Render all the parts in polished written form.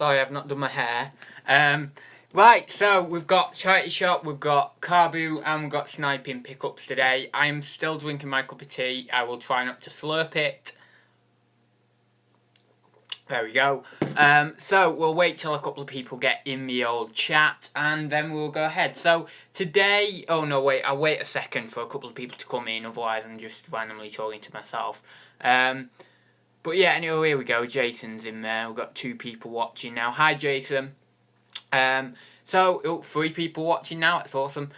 Sorry, I've not done my hair. Right, so we've got charity shop, we've got Carboot, and we've got Sniping pickups today. I'm still drinking my cup of tea. I will try not to slurp it. There we go. So we'll wait till a couple of people get in the old chat, and then we'll go ahead. So today, oh no, wait, I'll wait a second for a couple of people to come in, otherwise I'm just randomly talking to myself. But yeah, anyway, here we go. Jason's in there. We've got 2 people watching now. Hi, Jason. So, 3 people watching now. That's awesome.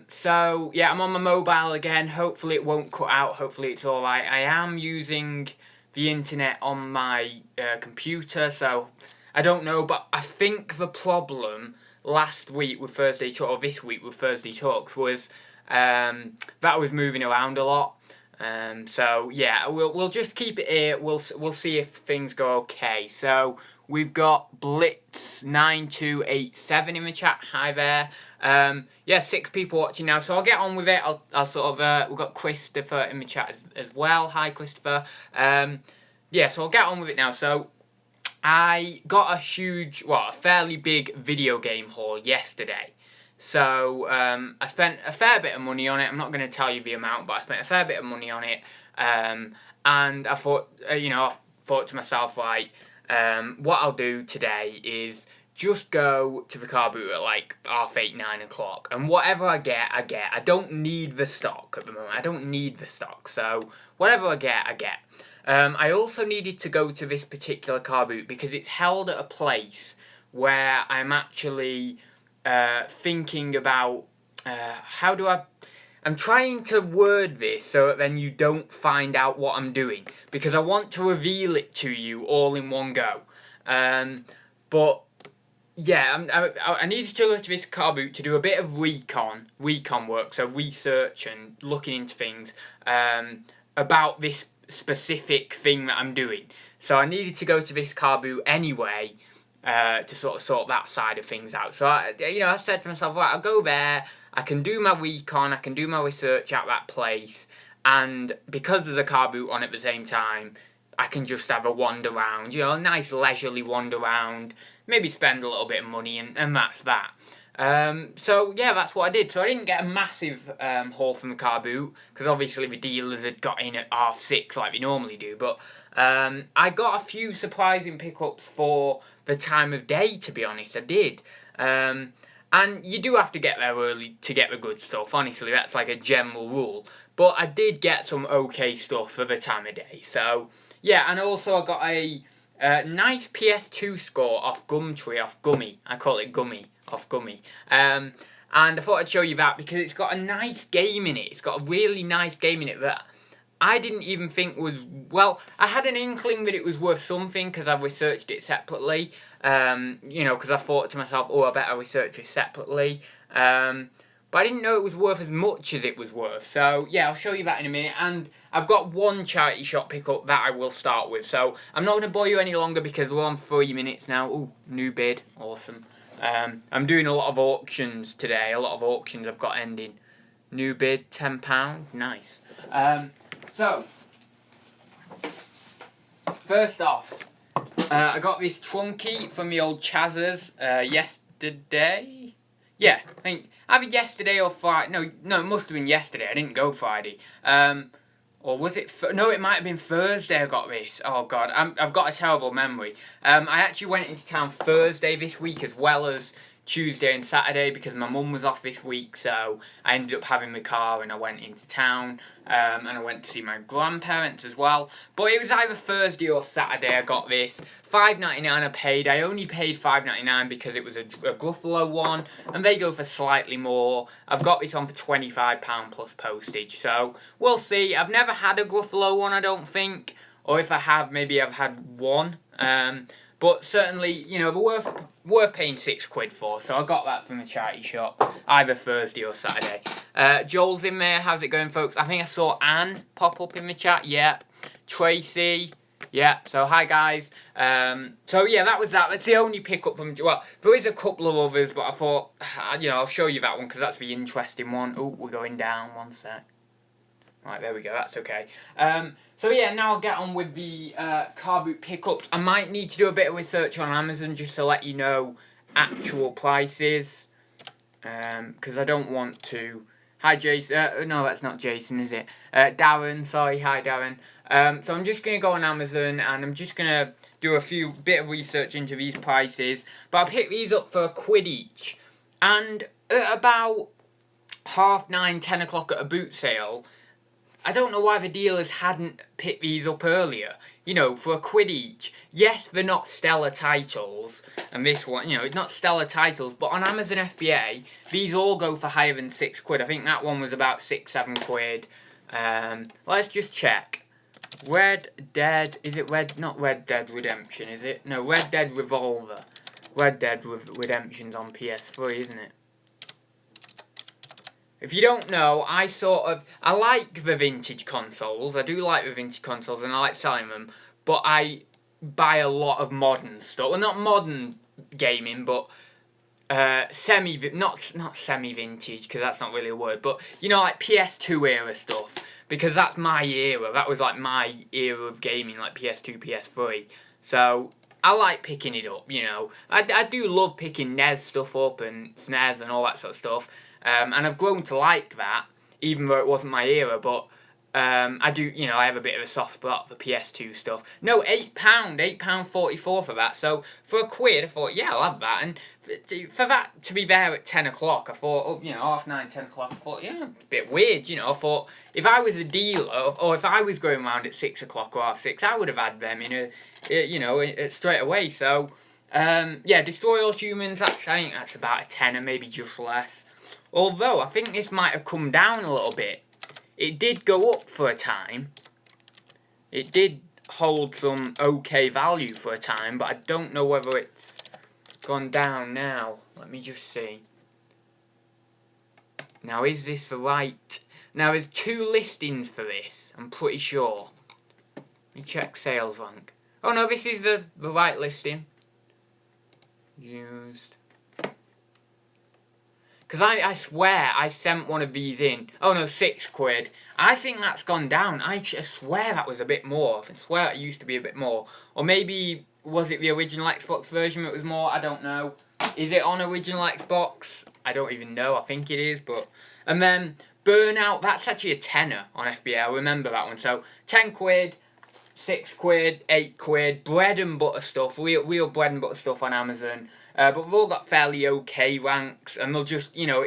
So, yeah, I'm on my mobile again. Hopefully it won't cut out. Hopefully it's alright. I am using the internet on my computer, so I don't know. But I think the problem last week with Thursday Talk, or this week with Thursday Talks, was that I was moving around a lot. So yeah, we'll just keep it here. We'll see if things go okay. So we've got Blitz9287 in the chat. Hi there. Yeah, 6 people watching now. So I'll get on with it. I'll sort of we've got Christopher in the chat as well. Hi Christopher. Yeah, so I'll get on with it now. So I got a fairly big video game haul yesterday. So, I spent a fair bit of money on it. I'm not going to tell you the amount, but I spent a fair bit of money on it. And I thought, I thought to myself, right, what I'll do today is just go to the car boot at like 8:30, 9 o'clock. And whatever I get, I get. I don't need the stock at the moment. I don't need the stock. So, whatever I get, I get. I also needed to go to this particular car boot because it's held at a place where I'm actually thinking about I'm trying to word this so that then you don't find out what I'm doing, because I want to reveal it to you all in one go. But yeah, I needed to go to this car boot to do a bit of recon work, so research and looking into things about this specific thing that I'm doing. So I needed to go to this car boot anyway, to sort that side of things out. So I said to myself, right, I'll go there, I can do my recon, I can do my research at that place, and because there's a car boot on at the same time, I can just have a wander around, a nice leisurely wander around, maybe spend a little bit of money, and that's that. So yeah, that's what I did. So I didn't get a massive haul from the car boot, because obviously the dealers had got in at 6:30 like they normally do, but I got a few surprising pickups for the time of day, to be honest. I did. And you do have to get there early to get the good stuff, honestly, that's like a general rule. But I did get some okay stuff for the time of day. So yeah, and also I got a nice PS2 score off Gumtree, off Gummy. I call it Gummy, off Gummy. And I thought I'd show you that because it's got a nice game in it. It's got a really nice game in it that I didn't even think was, well, I had an inkling that it was worth something because I've researched it separately. Because I thought to myself, oh, I better research it separately. But I didn't know it was worth as much as it was worth. So yeah, I'll show you that in a minute. And I've got one charity shop pickup that I will start with. So I'm not going to bore you any longer because we're on 3 minutes now. Ooh, new bid, awesome. I'm doing a lot of auctions today. A lot of auctions I've got ending. New bid, £10, nice. So first off, I got this trunky from the old Chaz's yesterday. Yeah, I think either yesterday or Friday. No, it must have been yesterday. I didn't go Friday. Or was it? No, it might have been Thursday I got this. Oh God, I've got a terrible memory. I actually went into town Thursday this week as well as Tuesday and Saturday because my mum was off this week, so I ended up having the car and I went into town, and I went to see my grandparents as well. But it was either Thursday or Saturday I got this. $5.99 I paid. I only paid $5.99 because it was a Gruffalo one, and they go for slightly more. I've got this on for £25 plus postage, so we'll see. I've never had a Gruffalo one, I don't think, or if I have, maybe I've had one. But certainly, they're worth paying £6 for, so I got that from the charity shop, either Thursday or Saturday. Joel's in there, how's it going, folks? I think I saw Anne pop up in the chat, yeah. Tracy, yeah, so hi guys. So yeah, that was that. That's the only pickup from, well, there is a couple of others, but I thought, I'll show you that one, because that's the interesting one. Oh, we're going down, one sec. Right, there we go, that's okay. So yeah, now I'll get on with the Carboot pickups. I might need to do a bit of research on Amazon just to let you know actual prices. Because I don't want to... Hi, Jason. No, that's not Jason, is it? Darren, sorry. Hi, Darren. So I'm just going to go on Amazon and I'm just going to do a bit of research into these prices. But I picked these up for £1 each. And at about 9:30, 10 o'clock at a boot sale, I don't know why the dealers hadn't picked these up earlier. You know, for £1 each. Yes, they're not stellar titles. And this one, you know, it's not stellar titles. But on Amazon FBA, these all go for higher than £6. I think that one was about £6-7. Let's just check. Red Dead, is it not Red Dead Redemption, is it? No, Red Dead Revolver. Red Dead Redemption's on PS3, isn't it? If you don't know, I like the vintage consoles. I do like the vintage consoles and I like selling them. But I buy a lot of modern stuff. Well, not modern gaming, but not semi-vintage, because that's not really a word. But, you know, like PS2 era stuff. Because that's my era. That was like my era of gaming, like PS2, PS3. So I like picking it up, you know. I do love picking NES stuff up and SNES and all that sort of stuff. And I've grown to like that, even though it wasn't my era, but I do, you know, I have a bit of a soft spot for PS2 stuff. No, £8.44 for that. So for £1, I thought, yeah, I'll have that. And for that to be there at 10 o'clock, I thought, oh, you know, 9:30, 10 o'clock, I thought, yeah, a bit weird, you know. I thought, if I was a dealer, or if I was going around at 6 o'clock or 6:30, I would have had them you know, straight away. So, yeah, Destroy All Humans, I think that's about a tenner, maybe just less. Although, I think this might have come down a little bit. It did go up for a time. It did hold some okay value for a time, but I don't know whether it's gone down now. Let me just see. Now, is this the right... Now, there's 2 listings for this, I'm pretty sure. Let me check sales rank. Oh, no, this is the right listing. Used... Because I swear I sent one of these in. Oh no, £6. I think that's gone down. I swear that was a bit more. I swear it used to be a bit more. Or maybe, was it the original Xbox version that was more? I don't know. Is it on original Xbox? I don't even know. I think it is. But and then Burnout, that's actually a tenner on FBA. I remember that one. So £10, £6, £8. Bread and butter stuff. Real bread and butter stuff on Amazon. But we've all got fairly okay ranks, and they'll just, you know,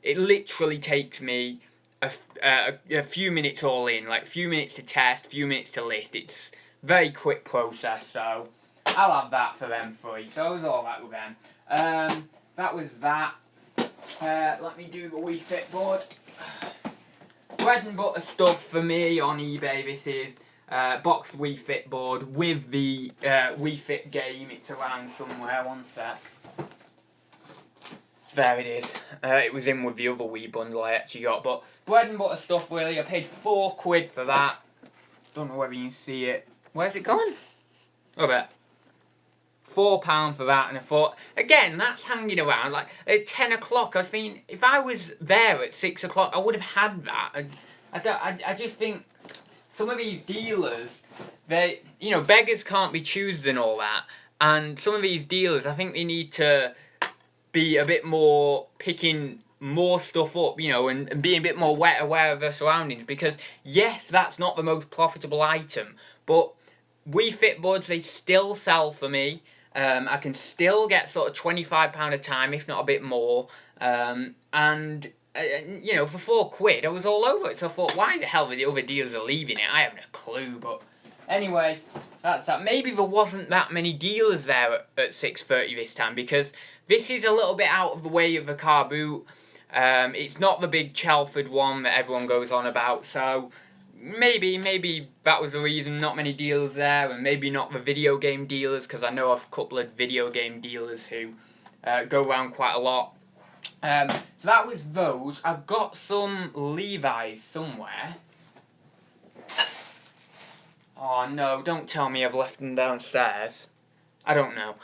it literally takes me a few minutes all in, like a few minutes to test, a few minutes to list. It's a very quick process, so I'll have that for them 3. So I was all right with them. That was that. Let me do the Wii Fit board. Bread and butter stuff for me on eBay. This is boxed Wii Fit board with the Wii Fit game. It's around somewhere, one sec. There it is. It was in with the other Wii bundle I actually got. But bread and butter stuff, really. I paid £4 for that. Don't know whether you can see it. Where's it gone? Oh, there. £4 for that, and I thought, again, that's hanging around. Like, at 10 o'clock, I was thinking, if I was there at 6 o'clock, I would have had that. I just think some of these dealers, they, you know, beggars can't be choosers and all that. And some of these dealers, I think they need to be a bit more picking more stuff up, you know, and being a bit more aware of their surroundings. Because, yes, that's not the most profitable item, but Wii Fit boards, they still sell for me. I can still get sort of £25 a time, if not a bit more. You know, for £4, I was all over it. So I thought, why the hell are the other dealers are leaving it? I haven't a clue, but anyway, that's that. Maybe there wasn't that many dealers there at 6:30 this time, because this is a little bit out of the way of the Carboot. It's not the big Chelford one that everyone goes on about, so maybe that was the reason not many dealers there, and maybe not the video game dealers, because I know of a couple of video game dealers who go around quite a lot. So that was those. I've got some Levi's somewhere. Oh no, don't tell me I've left them downstairs. I don't know.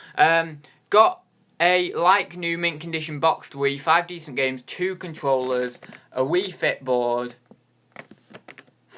Got a like new mint condition boxed Wii, 5 decent games, 2 controllers, a Wii Fit board,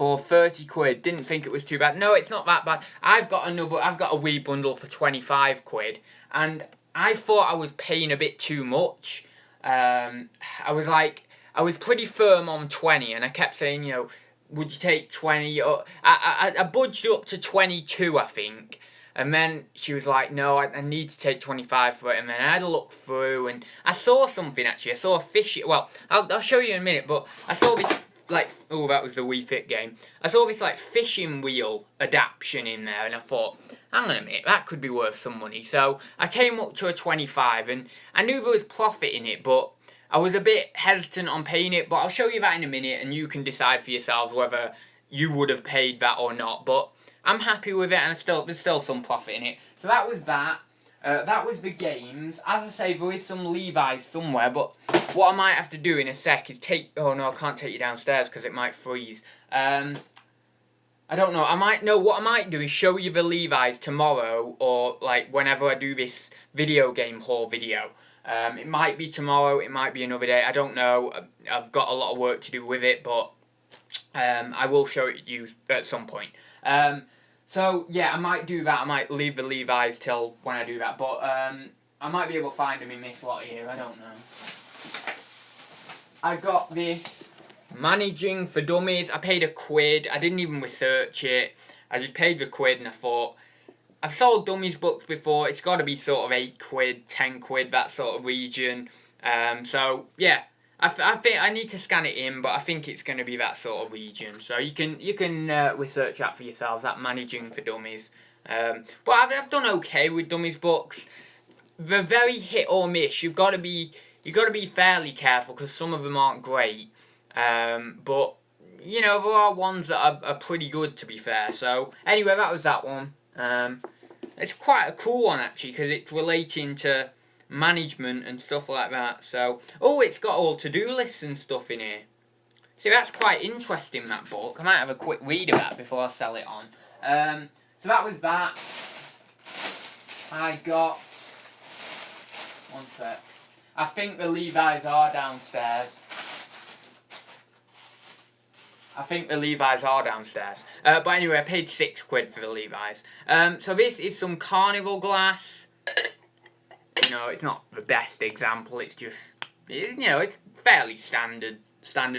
for 30 quid. Didn't think it was too bad. No, it's not that bad. I've got a wee bundle for 25 quid. And I thought I was paying a bit too much. I was pretty firm on 20, and I kept saying, you know, would you take 20? Or I budged up to 22, I think. And then she was like, no, I need to take 25 for it. And then I had a look through, and I saw something, actually. I saw a fish... Well, I'll show you in a minute, but I saw this, like... Oh, that was the Wii Fit game. I saw this, like, fishing wheel adaptation in there, and I thought, hang on a minute, that could be worth some money. So I came up to a 25, and I knew there was profit in it, but I was a bit hesitant on paying it. But I'll show you that in a minute, and you can decide for yourselves whether you would have paid that or not. But I'm happy with it, and there's still some profit in it. So that was that. That was the games. As I say, there is some Levi's somewhere, but what I might have to do in a sec is take... Oh, no, I can't take you downstairs because it might freeze. I don't know. What I might do is show you the Levi's tomorrow, or, like, whenever I do this video game haul video. It might be tomorrow, it might be another day, I don't know. I've got a lot of work to do with it, but I will show it to you at some point. So, yeah, I might do that. I might leave the Levi's till when I do that. But I might be able to find them in this lot here. I don't know. I got this Managing for Dummies. I paid £1. I didn't even research it. I just paid the £1 and I thought, I've sold Dummies books before. It's got to be sort of £8, £10, that sort of region. So, yeah. I think I need to scan it in, but I think it's going to be that sort of region. So you can research that for yourselves. That Managing for Dummies. But I've done okay with Dummies books. They're very hit or miss. You've got to be fairly careful because some of them aren't great. But you know, there are ones that are pretty good, to be fair. So anyway, that was that one. It's quite a cool one actually because it's relating to management and stuff like that. So, oh, it's got all to-do lists and stuff in here. See, that's quite interesting, that book. I might have a quick read of that before I sell it on. So that was that. I got... One sec. I think the Levi's are downstairs. But anyway, I paid £6 for the Levi's. So this is some carnival glass. You know, it's not the best example, it's just, you know, it's fairly standard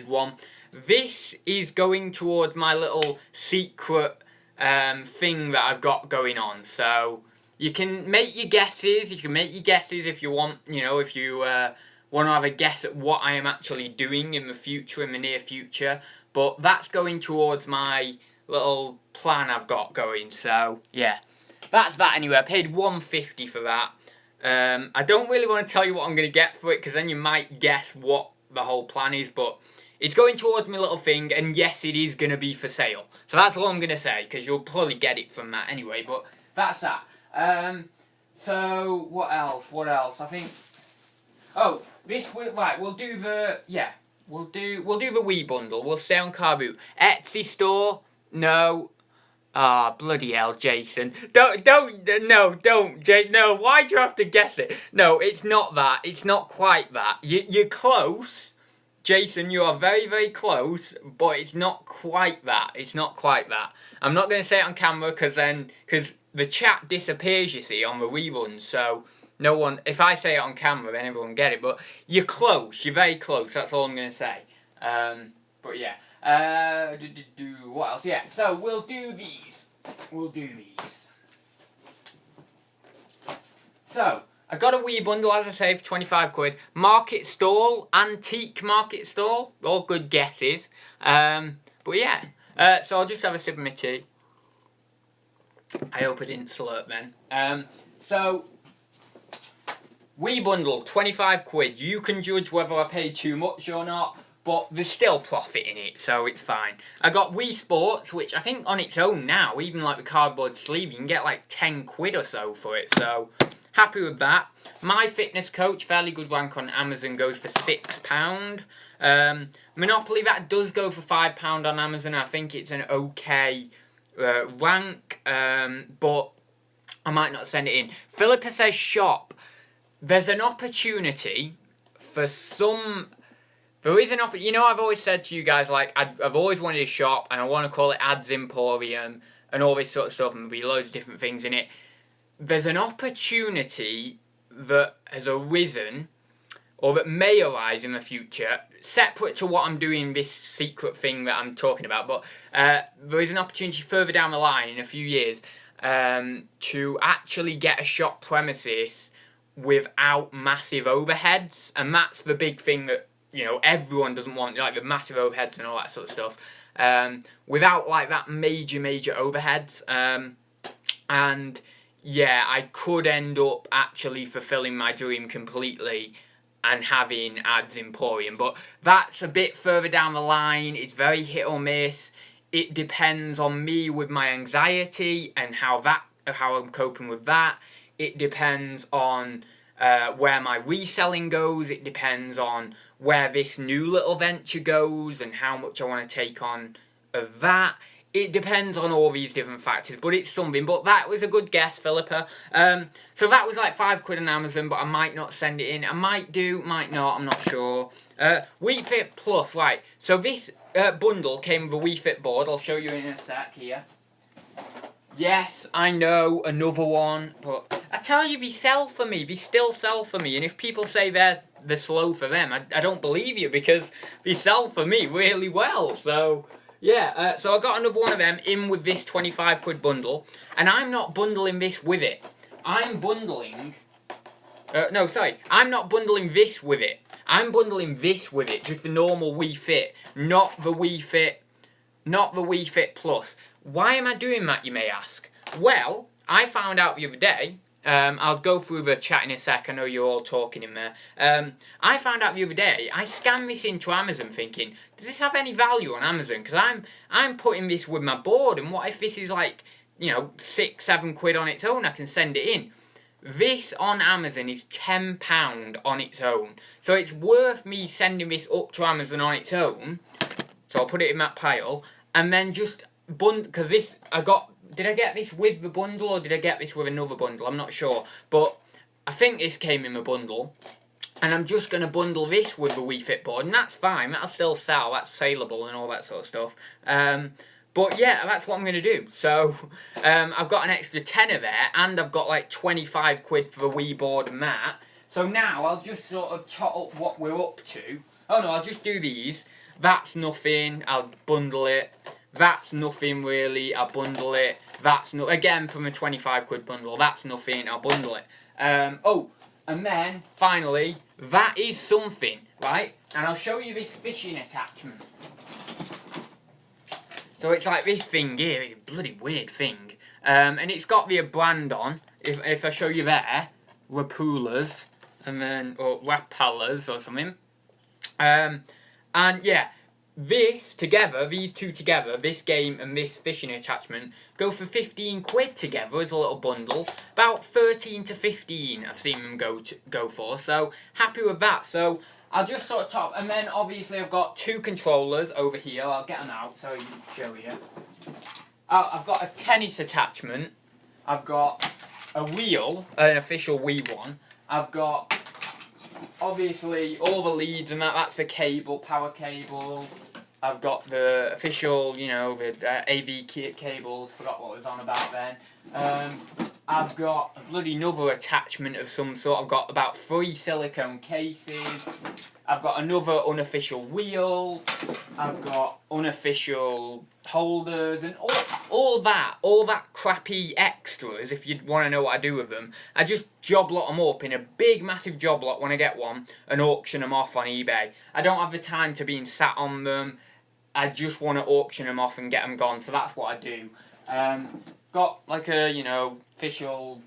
one. This is going towards my little secret thing that I've got going on. So, you can make your guesses, if you want, you know, if you want to have a guess at what I am actually doing in the near future. But that's going towards my little plan I've got going, so, yeah. That's that anyway, I paid £1.50 for that. I don't really want to tell you what I'm going to get for it, because then you might guess what the whole plan is, but it's going towards my little thing, and yes, it is going to be for sale. So that's all I'm going to say, because you'll probably get it from that anyway, but that's that. So, what else? I think... Oh, we'll do the... Yeah, we'll do the Wii bundle. We'll stay on Carboot. Etsy store? No. Ah, bloody hell, Jason. Don't, no, why'd you have to guess it? No, it's not that. It's not quite that. You're close. Jason, you are very, very close, but it's not quite that. I'm not going to say it on camera, because the chat disappears, you see, on the reruns, so no one, if I say it on camera, then everyone get it, but you're close. You're very close, that's all I'm going to say. But yeah. What else? Yeah, so we'll do these. So, I got a Wii bundle, as I say, for £25. Market stall, antique market stall, all good guesses. But yeah, so I'll just have a sip of my tea. I hope I didn't slurp then. So, Wii bundle, £25. You can judge whether I paid too much or not. But there's still profit in it, so it's fine. I got Wii Sports, which I think on its own now, even like the cardboard sleeve, you can get like £10 or so for it. So, happy with that. My Fitness Coach, fairly good rank on Amazon, goes for £6. Monopoly, that does go for £5 on Amazon. I think it's an okay rank, but I might not send it in. Philippa says shop. There's an opportunity for some There is an you know, I've always said to you guys, like, I've always wanted a shop, and I want to call it Ads Emporium, and all this sort of stuff, and there'll be loads of different things in it. There's an opportunity that has arisen, or that may arise in the future, separate to what I'm doing, this secret thing that I'm talking about, but there is an opportunity further down the line, in a few years, to actually get a shop premises without massive overheads, and that's the big thing that, you know, everyone doesn't want, like the massive overheads and all that sort of stuff, without like that major overheads, and yeah, I could end up actually fulfilling my dream completely and having Ads Emporium, but that's a bit further down the line. It's very hit or miss. It depends on me with my anxiety and how I'm coping with that. It depends on where my reselling goes. It depends on where this new little venture goes and how much I want to take on of that. It depends on all these different factors, but it's something. But that was a good guess, Philippa. So that was like £5 on Amazon, but I might not send it in. I might do, might not, I'm not sure. Wii Fit Plus, right. So this bundle came with a Wii Fit board. I'll show you in a sec here. Yes, I know, another one, but I tell you, they sell for me. They still sell for me, and if people say they're slow for them, I don't believe you, because they sell for me really well, so... Yeah, so I got another one of them in with this £25 bundle, and I'm not bundling this with it. I'm bundling... no, sorry, I'm not bundling this with it. I'm bundling this with it, just the normal Wii Fit, not the Wii Fit Plus. Why am I doing that, you may ask? Well, I found out the other day, I'll go through the chat in a sec, I know you're all talking in there. I found out the other day, I scanned this into Amazon thinking, does this have any value on Amazon? Because I'm putting this with my board, and what if this is like, you know, £6-7 on its own, I can send it in. This on Amazon is £10 on its own. So it's worth me sending this up to Amazon on its own. So I'll put it in that pile, and then just because this, did I get this with the bundle, or did I get this with another bundle? I'm not sure. But I think this came in the bundle. And I'm just going to bundle this with the Wii Fit board. And that's fine. That'll still sell. That's saleable and all that sort of stuff. But yeah, that's what I'm going to do. So I've got an extra tenner there. And I've got like £25 for the Wii board and that. So now I'll just sort of tot up what we're up to. Oh no, I'll just do these. That's nothing. I'll bundle it. That's nothing really, I'll bundle it. That's no, again from a £25 bundle, that's nothing, I'll bundle it. Oh, and then, finally, that is something, right? And I'll show you this fishing attachment. So it's like this thing here, it's a bloody weird thing. And it's got the brand on, if I show you there, Rapulas, and then, or Rapalas or something. And yeah. This together, these two together, this game and this fishing attachment, go for £15 together as a little bundle. About 13 to 15 I've seen them go for, so happy with that. So I'll just sort of top, and then obviously I've got two controllers over here. I'll get them out so I can show you. I've got a tennis attachment. I've got a wheel, an official Wii one. I've got obviously all the leads and that's the cable, power cable. I've got the official, you know, the AV cables, forgot what was on about then. I've got a bloody another attachment of some sort. I've got about 3 silicone cases. I've got another unofficial wheel. I've got unofficial holders and all that crappy extras, if you want to know what I do with them. I just job lot them up in a big massive job lot when I get one and auction them off on eBay. I don't have the time to be sat on them. I just want to auction them off and get them gone, so that's what I do. Got like a, you know, official,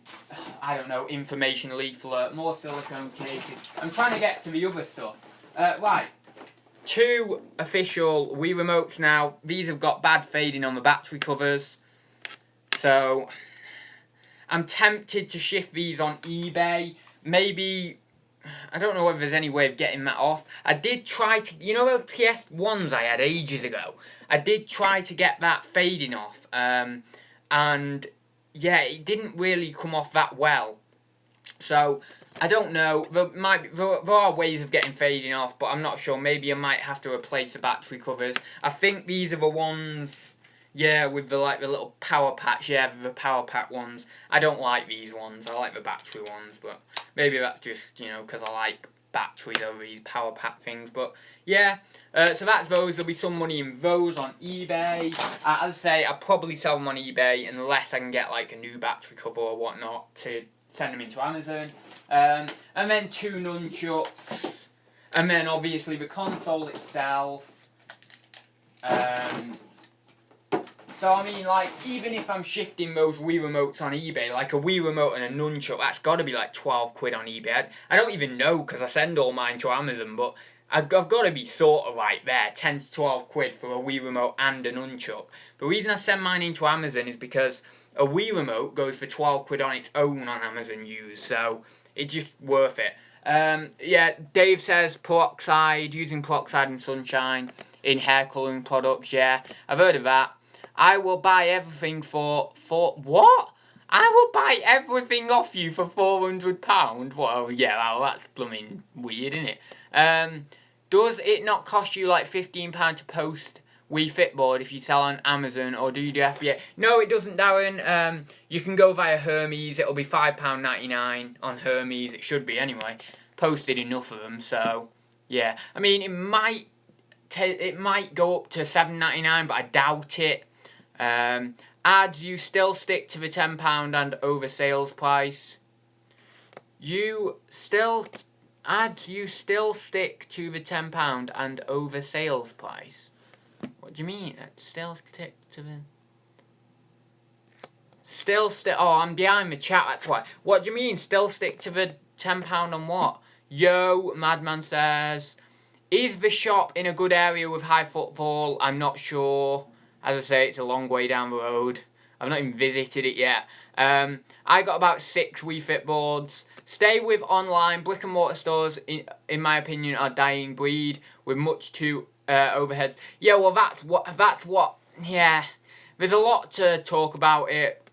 I don't know, information leaflet, more silicone cases. I'm trying to get to the other stuff. Right, 2 official Wii remotes now. These have got bad fading on the battery covers. So, I'm tempted to shift these on eBay. Maybe, I don't know whether there's any way of getting that off. I did try to, you know those PS1s I had ages ago? I did try to get that fading off. And, yeah, it didn't really come off that well. So, I don't know, there are ways of getting fading off, but I'm not sure. Maybe I might have to replace the battery covers. I think these are the ones, yeah, with the little power patch, yeah, the power pack ones. I don't like these ones, I like the battery ones, but maybe that's just, because I like batteries over these power pack things, but yeah. So that's those. There'll be some money in those on eBay. As I say, I'll probably sell them on eBay unless I can get like a new battery cover or whatnot to send them into Amazon. And then 2 nunchucks. And then obviously the console itself. So I mean, like, even if I'm shifting those Wii remotes on eBay, like a Wii remote and a nunchuck, that's got to be like 12 quid on eBay. I don't even know because I send all mine to Amazon, but I've got to be sort of right there, 10 to 12 quid for a Wii remote and a nunchuck. The reason I send mine into Amazon is because a Wii remote goes for 12 quid on its own on Amazon used, so it's just worth it. Yeah, Dave says peroxide, using peroxide and sunshine in hair colouring products, yeah, I've heard of that. I will buy everything for what? I will buy everything off you for £400? Well, yeah, well, that's blooming weird, isn't it? Does it not cost you like £15 to post Wii Fitboard if you sell on Amazon, or do you do FBA? No, it doesn't, Darren. You can go via Hermes. It'll be £5.99 on Hermes. It should be anyway. Posted enough of them, so yeah. I mean, it might go up to £7.99, but I doubt it. Ads, you still stick to the £10 and over sales price. You still stick to the £10 and over sales price. What do you mean? Still stick to the... Oh, I'm behind the chat, that's why. What do you mean, still stick to the £10 on what? Yo, Madman says, is the shop in a good area with high footfall? I'm not sure. As I say, it's a long way down the road. I've not even visited it yet. I got about 6 Wii Fit boards. Stay with online. Brick and mortar stores, in my opinion, are dying breed with much too overhead. Yeah, well, that's what. Yeah, there's a lot to talk about it.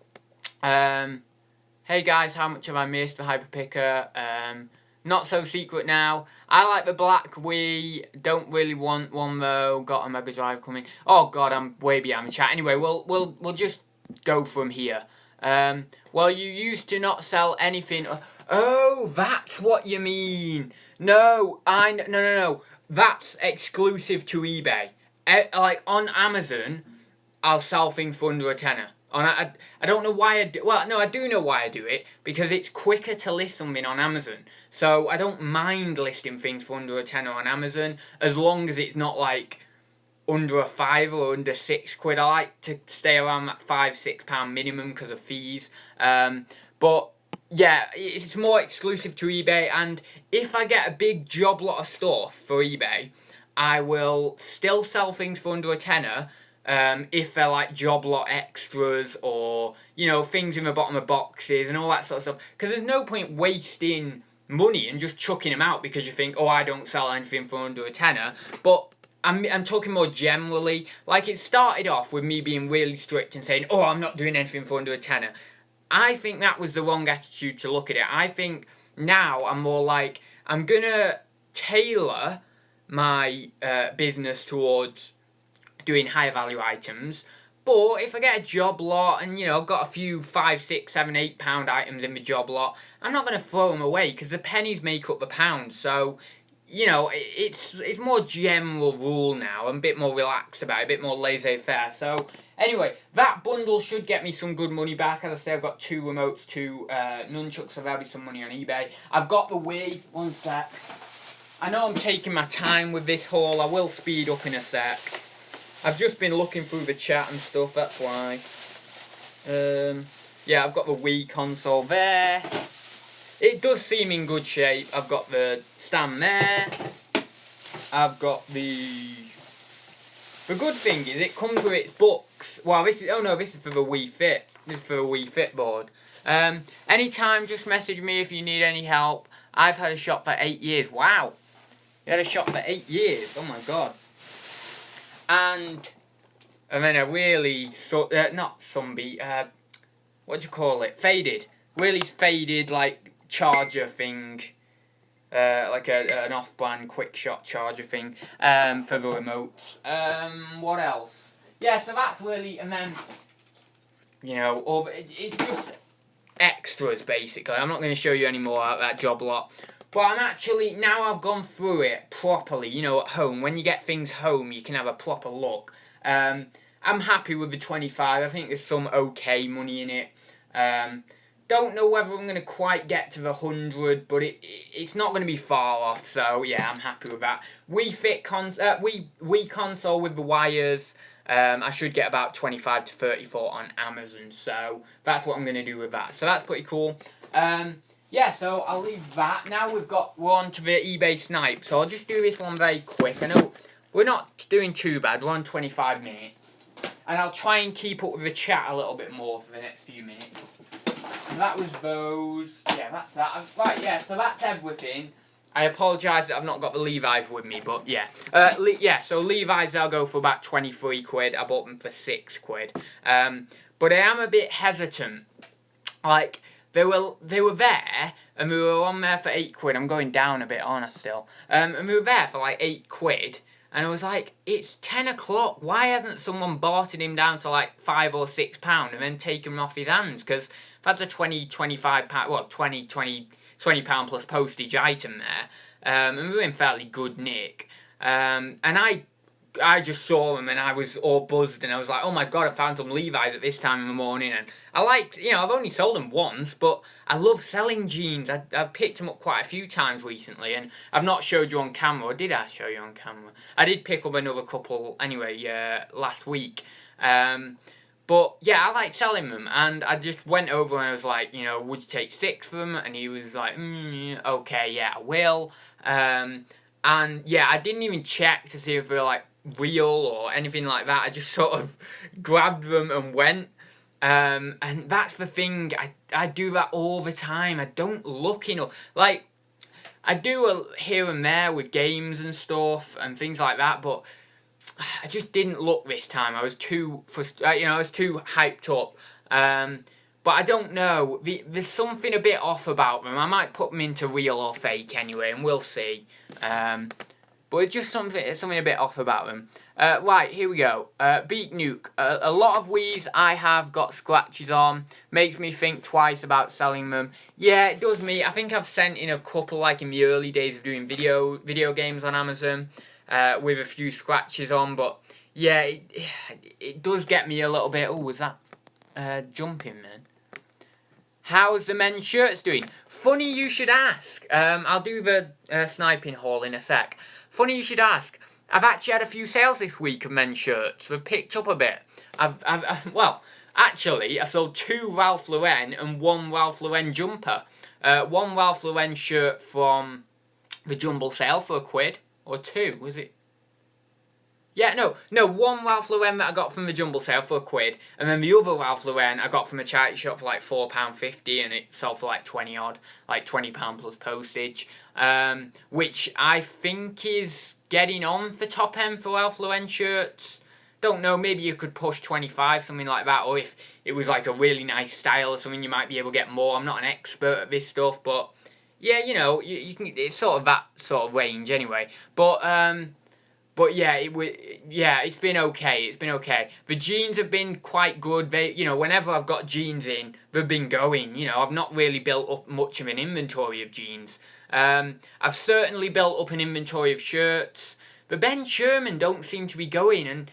Hey guys, how much have I missed for Hyperpicker? Not so secret now. I like the black Wii. Don't really want one though. Got a Mega Drive coming. Oh god, I'm way behind the chat. Anyway, we'll just go from here. Well, you used to not sell anything. Oh, that's what you mean. No. That's exclusive to eBay. Like on Amazon, I'll sell things for under a tenner. And I don't know why I do. Well, no, I do know why I do it, because it's quicker to list something on Amazon. So I don't mind listing things for under a tenner on Amazon, as long as it's not like under a £5 or under £6. I like to stay around that £5-6 minimum because of fees. But yeah, it's more exclusive to eBay, and if I get a big job lot of stuff for eBay, I will still sell things for under a tenner. If they're like job lot extras or, things in the bottom of boxes and all that sort of stuff. Because there's no point wasting money and just chucking them out because you think, oh, I don't sell anything for under a tenner. But I'm talking more generally. Like, it started off with me being really strict and saying, oh, I'm not doing anything for under a tenner. I think that was the wrong attitude to look at it. I think now I'm more like, I'm going to tailor my business towards doing higher value items, but if I get a job lot and I've got a few £5, £6, £7, £8 items in the job lot, I'm not going to throw them away because the pennies make up the pounds. So it's more general rule now. I'm a bit more relaxed about it, a bit more laissez-faire. So anyway, that bundle should get me some good money back. As I say, I've got 2 remotes, 2 nunchucks, so there'll be some money on eBay. I've got the Wii. One sec. I know I'm taking my time with this haul. I will speed up in a sec. I've just been looking through the chat and stuff, that's why. Yeah, I've got the Wii console there. It does seem in good shape. I've got the stand there. I've got the... The good thing is it comes with its books. Well, this is... Oh no, this is for the Wii Fit. This is for the Wii Fit board. Anytime, just message me if you need any help. I've had a shop for 8 years. Wow. You had a shop for 8 years. Oh my god. And then a really, not zombie, what do you call it? Faded. Really faded, like, charger thing. Like an off-brand quick shot charger thing for the remotes. What else? Yeah, so that's really, and then, you know, it's just extras basically. I'm not going to show you any more of that job lot. But I'm actually, now I've gone through it properly, you know, at home. When you get things home, you can have a proper look. I'm happy with the 25. I think there's some okay money in it. Don't know whether I'm going to quite get to the 100, but it's not going to be far off, so yeah, I'm happy with that. Wii console with the wires, I should get about 25 to 34 on Amazon, so that's what I'm going to do with that. So that's pretty cool. Yeah, so I'll leave that. Now we're on to the eBay snipe, so I'll just do this one very quick. I know we're not doing too bad, we're on 25 minutes. And I'll try and keep up with the chat a little bit more for the next few minutes. So that was those. Yeah, that's that. Right, yeah, so that's everything. I apologise that I've not got the Levi's with me, but yeah. Yeah, so Levi's I'll go for about 23 quid. I bought them for 6 quid. But I am a bit hesitant. Like, they were there, and we were on there for 8 quid. I'm going down a bit, aren't I, still? And we were there for like 8 quid. And I was like, it's 10 o'clock. Why hasn't someone bartered him down to like £5 or £6 and then taken him off his hands? Because that's a £25, well, £20 plus postage item there. And we were in fairly good nick. And I just saw them and I was all buzzed and I was like, oh my god, I found some Levi's at this time in the morning. And I liked, you know, I've only sold them once, but I love selling jeans. I've picked them up quite a few times recently, and I've not showed you on camera. Or did I show you on camera? I did pick up another couple anyway last week. But yeah, I like selling them, and I just went over and I was like, you know, would you take 6 for them? And he was like, okay, yeah, I will. And yeah, I didn't even check to see if they were like real or anything like that. I just sort of grabbed them and went. And that's the thing, I do that all the time. I don't look enough. Like, I do here and there with games and stuff and things like that, but I just didn't look this time. I was too, I was too hyped up. But I don't know. There's something a bit off about them. I might put them into real or fake anyway, and we'll see. But it's just something a bit off about them. Right, here we go. Beat Nuke. A lot of Wii's I have got scratches on. Makes me think twice about selling them. Yeah, it does me. I think I've sent in a couple, like in the early days of doing video games on Amazon, with a few scratches on. But yeah, it does get me a little bit. Oh, was that jumping, man? How's the men's shirts doing? Funny you should ask. I'll do the sniping haul in a sec. Funny you should ask. I've actually had a few sales this week of men's shirts. They've picked up a bit. Well, actually, I've sold 2 Ralph Lauren and 1 Ralph Lauren jumper. 1 Ralph Lauren shirt from the Jumble sale for £1, or 2, was it? Yeah, no, 1 Ralph Lauren that I got from the Jumble sale for £1, and then the other Ralph Lauren I got from a charity shop for like £4.50, and it sold for like 20 odd, like £20 plus postage, which I think is getting on for top end for Ralph Lauren shirts. Don't know, maybe you could push 25, something like that, or if it was like a really nice style or something, you might be able to get more. I'm not an expert at this stuff, but yeah, you know, you can. It's sort of that sort of range anyway. But yeah, it's been okay. It's been okay. The jeans have been quite good. They, you know, whenever I've got jeans in, they've been going. You know, I've not really built up much of an inventory of jeans. I've certainly built up an inventory of shirts. The Ben Sherman don't seem to be going, and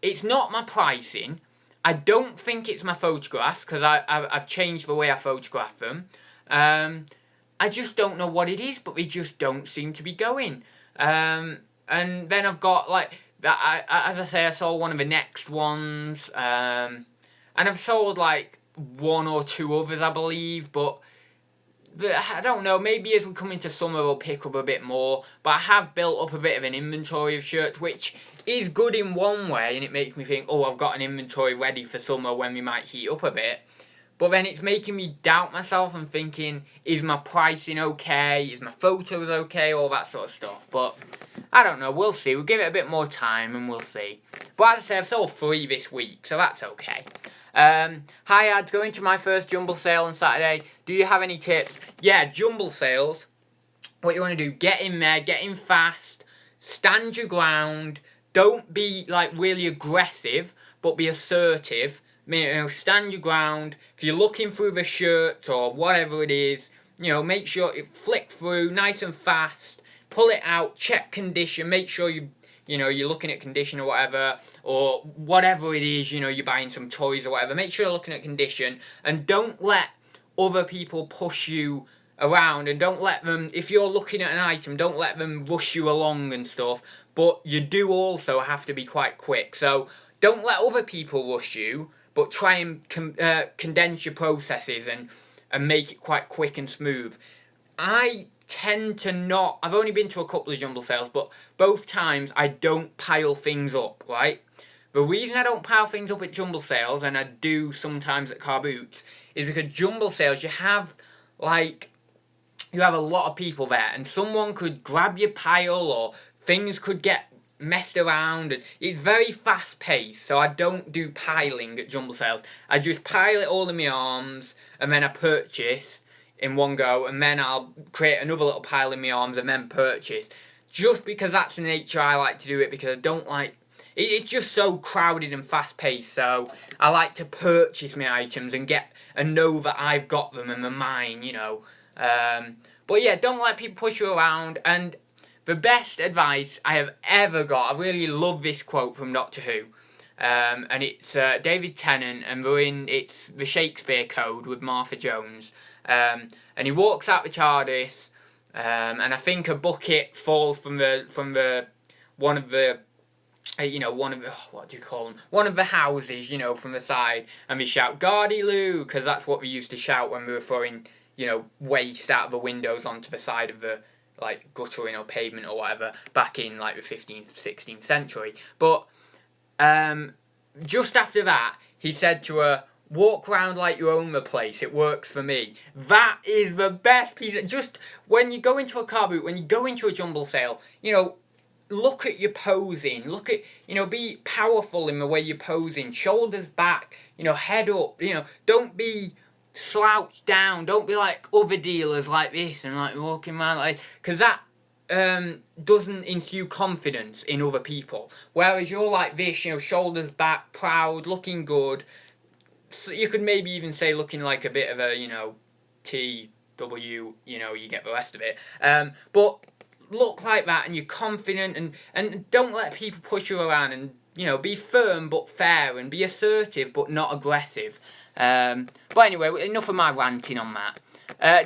it's not my pricing. I don't think it's my photographs, because I've changed the way I photograph them. I just don't know what it is, but they just don't seem to be going. And then I've got, like, as I say, I sold one of the next ones. And I've sold, like, 1 or 2 others, I believe. But, I don't know, maybe as we come into summer, we'll pick up a bit more. But I have built up a bit of an inventory of shirts, which is good in one way. And it makes me think, oh, I've got an inventory ready for summer when we might heat up a bit. But then it's making me doubt myself and thinking, is my pricing okay? Is my photos okay? All that sort of stuff. But I don't know. We'll see. We'll give it a bit more time and we'll see. But as I say, I've sold 3 this week, so that's okay. Hi, ads. Going to my first Jumble sale on Saturday. Do you have any tips? Yeah, Jumble sales. What you want to do, get in there, get in fast, stand your ground, don't be like really aggressive, but be assertive. Stand your ground. If you're looking through the shirt or whatever it is, make sure you flick through nice and fast, pull it out, check condition, make sure you're looking at condition or whatever it is, you're buying some toys or whatever, make sure you're looking at condition, and don't let other people push you around, and don't let them, if you're looking at an item, don't let them rush you along and stuff, but you do also have to be quite quick, so don't let other people rush you, but try and condense your processes and make it quite quick and smooth. I tend to not, I've only been to a couple of Jumble sales, but both times I don't pile things up, right? The reason I don't pile things up at Jumble sales, and I do sometimes at Carboot, is because Jumble sales, you have a lot of people there, and someone could grab your pile, or things could get messed around, and it's very fast paced, so I don't do piling at Jumble sales. I just pile it all in my arms, and then I purchase in one go, and then I'll create another little pile in my arms, and then purchase. Just because that's the nature I like to do it, because I don't like, it's just so crowded and fast paced, so I like to purchase my items and know that I've got them and they're mine, But yeah, don't let people push you around. And the best advice I have ever got, I really love this quote from Doctor Who, and it's David Tennant, and it's the Shakespeare Code with Martha Jones, and he walks out the TARDIS, and I think a bucket falls from one of the what do you call them? One of the houses, from the side, and they shout "Guardy Lou," because that's what we used to shout when we were throwing, waste out of the windows onto the side of the guttering or pavement or whatever back in the 15th, 16th century. But just after that, he said to her, "Walk round like you own the place. It works for me." That is the best piece. Just when you go into a car boot, when you go into a Jumble sale, look at your posing. Look at, be powerful in the way you're posing. Shoulders back, head up. Don't be slouched down. Don't be like other dealers like this and walking around because that doesn't ensue confidence in other people. Whereas you're like this, shoulders back, proud, looking good. So you could maybe even say looking like a bit of a, TW, you get the rest of it. But look like that, and you're confident, and don't let people push you around, and be firm but fair, and be assertive but not aggressive. But anyway, enough of my ranting on that.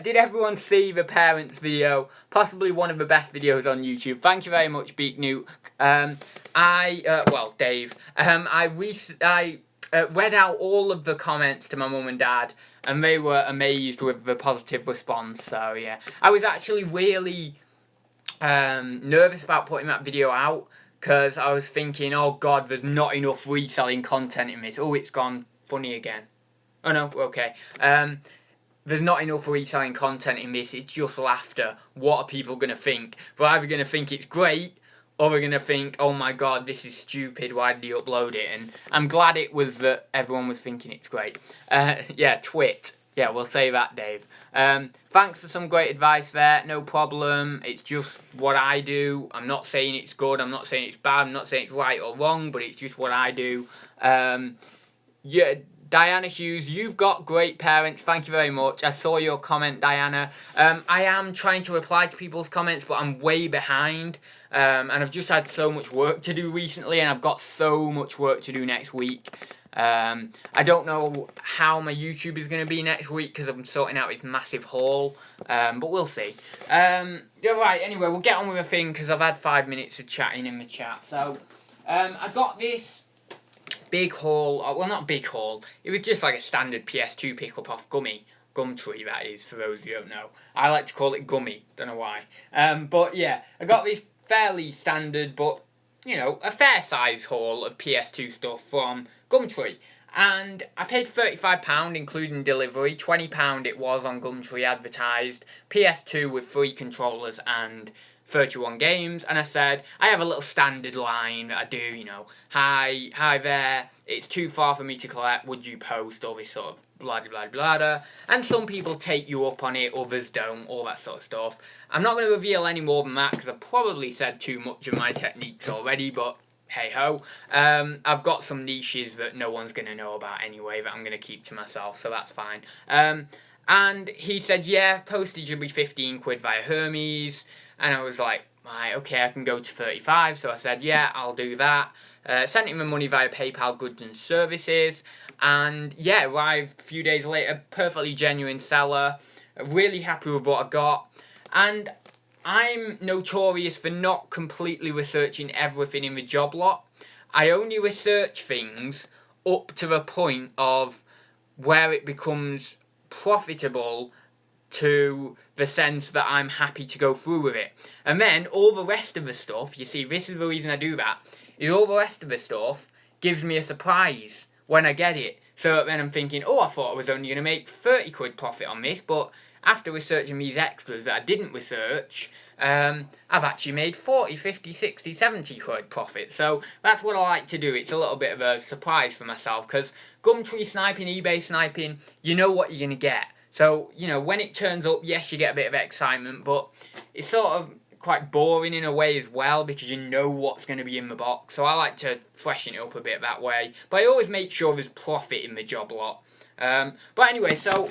Did everyone see the parents video? Possibly one of the best videos on YouTube. Thank you very much, Beak Newt. Dave. I read out all of the comments to my mum and dad, and they were amazed with the positive response. So yeah, I was actually really nervous about putting that video out, because I was thinking, oh god, there's not enough reselling content in this. Oh, it's gone funny again. Oh no, okay. There's not enough reselling content in this, it's just laughter. What are people going to think? They're either going to think it's great, or they're going to think, oh my god, this is stupid, why did he upload it? And I'm glad it was that everyone was thinking it's great. Yeah, twit. Yeah, we'll say that, Dave. Thanks for some great advice there, no problem. It's just what I do. I'm not saying it's good, I'm not saying it's bad, I'm not saying it's right or wrong, but it's just what I do. Yeah, Diana Hughes, you've got great parents. Thank you very much. I saw your comment, Diana. I am trying to reply to people's comments, but I'm way behind. And I've just had so much work to do recently, and I've got so much work to do next week. I don't know how my YouTube is going to be next week, because I'm sorting out this massive haul. But we'll see. Yeah, right, anyway, we'll get on with the thing, because I've had 5 minutes of chatting in the chat. So, I got this big haul, well not big haul, it was just like a standard PS2 pickup off Gumtree, that is, for those who don't know. I like to call it Gummy, don't know why. But yeah, I got this fairly standard, but, a fair size haul of PS2 stuff from Gumtree. And I paid £35, including delivery. £20 it was on Gumtree advertised. PS2 with 3 controllers and 31 games, and I said, I have a little standard line that I do, hi there, it's too far for me to collect, would you post, all this sort of blah blah blah blah. And some people take you up on it, others don't, all that sort of stuff. I'm not going to reveal any more than that because I've probably said too much of my techniques already, but hey ho. I've got some niches that no one's going to know about anyway that I'm going to keep to myself, so that's fine. And he said, yeah, postage will be 15 quid via Hermes. And I was like, right, okay, I can go to 35. So I said, yeah, I'll do that. Sent him the money via PayPal Goods and Services. And yeah, arrived a few days later, perfectly genuine seller. Really happy with what I got. And I'm notorious for not completely researching everything in the job lot. I only research things up to the point of where it becomes profitable to the sense that I'm happy to go through with it. And then all the rest of the stuff, you see, this is the reason I do that, is all the rest of the stuff gives me a surprise when I get it. So then I'm thinking, oh, I thought I was only going to make 30 quid profit on this, but after researching these extras that I didn't research, I've actually made 40, 50, 60, 70 quid profit. So that's what I like to do. It's a little bit of a surprise for myself, because Gumtree sniping, eBay sniping, you know what you're going to get. So, you know, when it turns up, yes, you get a bit of excitement, but it's sort of quite boring in a way as well, because you know what's going to be in the box. So I like to freshen it up a bit that way. But I always make sure there's profit in the job lot. But anyway, so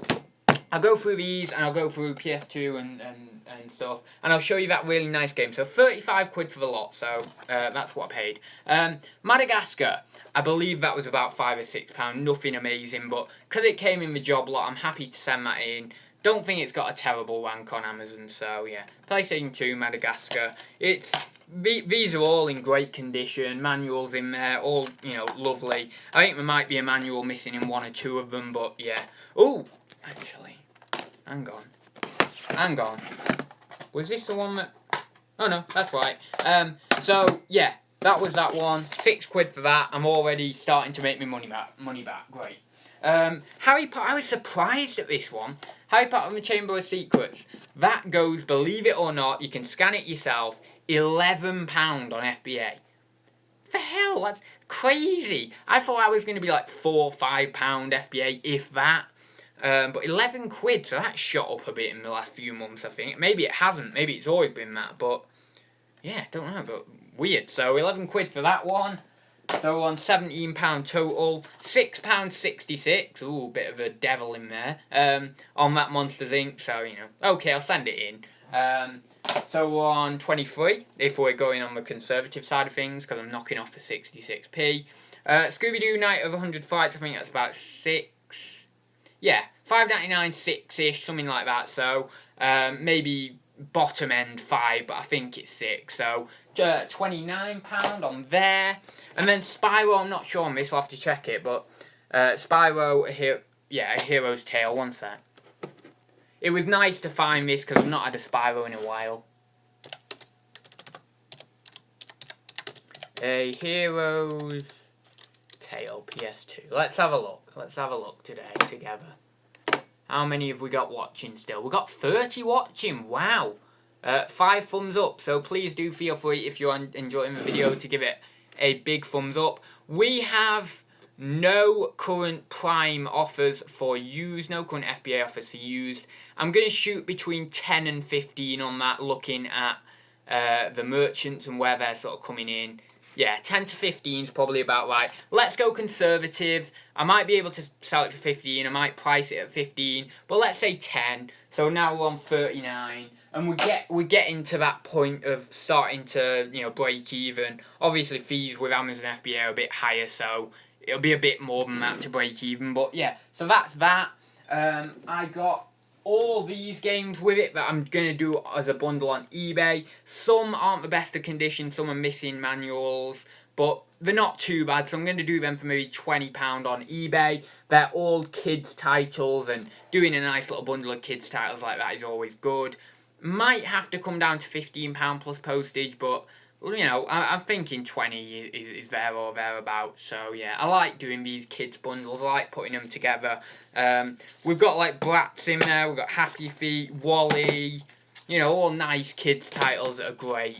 I'll go through these, and I'll go through PS2 and stuff, and I'll show you that really nice game. So 35 quid for the lot, so that's what I paid. Madagascar. I believe that was about £5 or £6, nothing amazing, but because it came in the job lot, I'm happy to send that in. Don't think it's got a terrible rank on Amazon, so yeah. PlayStation 2, Madagascar. These are all in great condition, manuals in there, all, you know, lovely. I think there might be a manual missing in one or two of them, but yeah. Ooh, actually, hang on. Was this the one that... Oh no, that's right. So, yeah. That was that one. 6 quid for that. I'm already starting to make my money back. Great. Harry Potter. I was surprised at this one. Harry Potter and the Chamber of Secrets. That goes, believe it or not, you can scan it yourself, £11 on FBA. The hell? That's crazy. I thought I was going to be like £4 or £5 FBA, if that. But 11 quid, so that shot up a bit in the last few months, I think. Maybe it hasn't. Maybe it's always been that, but yeah, don't know, but weird. So 11 quid for that one. So on £17 total. £6.66. Ooh, bit of a devil in there. On that Monsters Inc. So, you know, okay, I'll send it in. So on 23, if we're going on the conservative side of things, because I'm knocking off the 66p. Scooby-Doo Night of 100 Fights, I think that's about 6. Yeah, $5.99, 6-ish, something like that. So maybe bottom end 5, but I think it's 6. So £29 on there. And then Spyro, I'm not sure on this, I'll have to check it, but Spyro, A Hero's Tale, one sec. It was nice to find this because I've not had a Spyro in a while. A Hero's Tale PS2. Let's have a look today together. How many have we got watching still? We've got 30 watching, wow. 5 thumbs up, so please do feel free, if you're enjoying the video, to give it a big thumbs up. We have no current Prime offers for used, no current FBA offers for used. I'm going to shoot between 10 and 15 on that, looking at the merchants and where they're sort of coming in. Yeah, 10 to 15 is probably about right. Let's go conservative. I might be able to sell it for 15. I might price it at 15. But let's say 10. So now we're on 39. And we're getting to that point of starting to, you know, break even. Obviously, fees with Amazon FBA are a bit higher, so it'll be a bit more than that to break even. But yeah, so that's that. I got all these games with it that I'm going to do as a bundle on eBay. Some aren't the best of condition, some are missing manuals, but they're not too bad, so I'm going to do them for maybe £20 on eBay. They're all kids titles, and doing a nice little bundle of kids titles like that is always good. Might have to come down to £15 plus postage, but you know, I'm thinking 20 is there or thereabouts. So yeah, I like doing these kids bundles. I like putting them together. We've got like Bratz in there. We've got Happy Feet, Wally. You know, all nice kids titles that are great.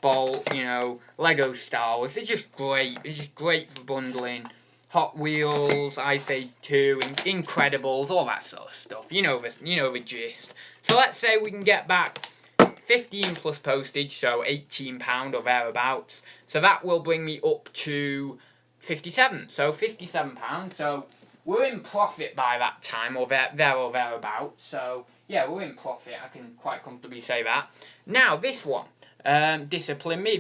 Bolt, you know, Lego Star Wars. They're just great. They're just great for bundling. Hot Wheels, I say 2, Incredibles, all that sort of stuff. You know the gist. So let's say we can get back 15 plus postage, so £18 or thereabouts. So that will bring me up to 57. So £57. So we're in profit by that time, or there or thereabouts. So yeah, we're in profit. I can quite comfortably say that. Now this one, discipline me.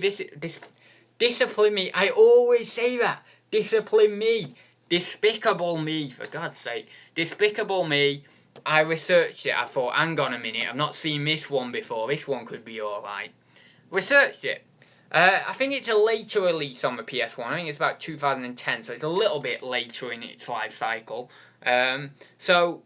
Discipline me. I always say that. Discipline me. Despicable me, for God's sake. Despicable me. I researched it. I thought, hang on a minute. I've not seen this one before. This one could be alright. Researched it. I think it's a later release on the PS1. I think it's about 2010. So it's a little bit later in its life cycle. So,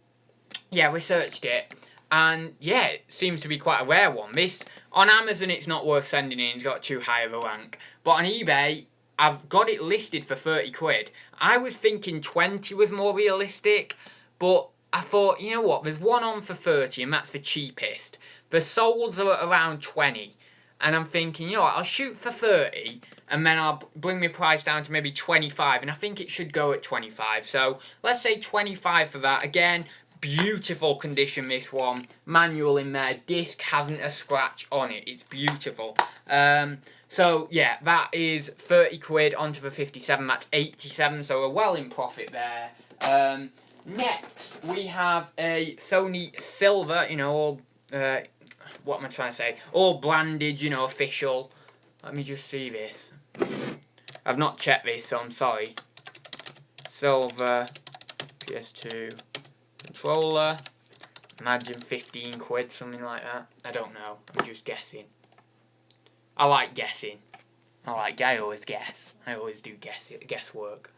yeah, researched it. And, yeah, it seems to be quite a rare one. This, on Amazon, it's not worth sending in. It's got too high of a rank. But on eBay, I've got it listed for 30 quid. I was thinking 20 was more realistic, but I thought, you know what, there's one on for 30 and that's the cheapest. The solds are at around 20. And I'm thinking, you know what, I'll shoot for 30 and then I'll bring my price down to maybe 25. And I think it should go at 25. So let's say 25 for that. Again, beautiful condition, this one. Manual in there. Disc hasn't a scratch on it. It's beautiful. So, yeah, that is 30 quid onto the 57. That's 87, so we're well in profit there. Next, we have a Sony Silver, you know, all, what am I trying to say? All branded, you know, official. Let me just see this. I've not checked this, so I'm sorry. Silver PS2 controller. Imagine 15 quid, something like that. I don't know. I'm just guessing. I like guessing. I always guess. I always do guesswork.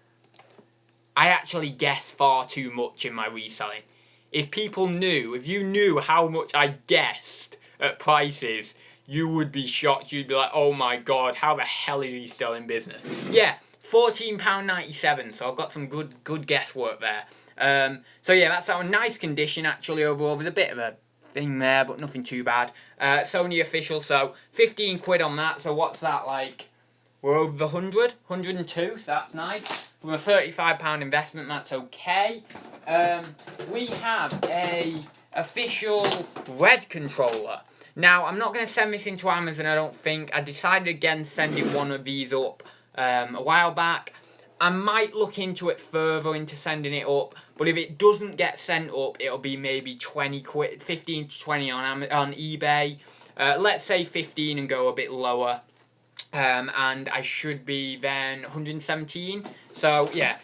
I actually guess far too much in my reselling. If you knew how much I guessed at prices, you would be shocked. You'd be like, oh my god, how the hell is he still in business? Yeah, £14.97, so I've got some good guesswork there. So yeah, that's our nice condition actually overall. There's a bit of a thing there, but nothing too bad. Sony official, so 15 quid on that. So what's that like? We're over the 100, 102, so that's nice. From a £35 investment, that's okay. We have a official red controller. Now, I'm not going to send this into Amazon, I don't think. I decided against sending one of these up a while back. I might look into it further, into sending it up. But if it doesn't get sent up, it'll be maybe 20 quid, 15 to 20 on eBay. Let's say 15 and go a bit lower. And I should be then 117. So yeah,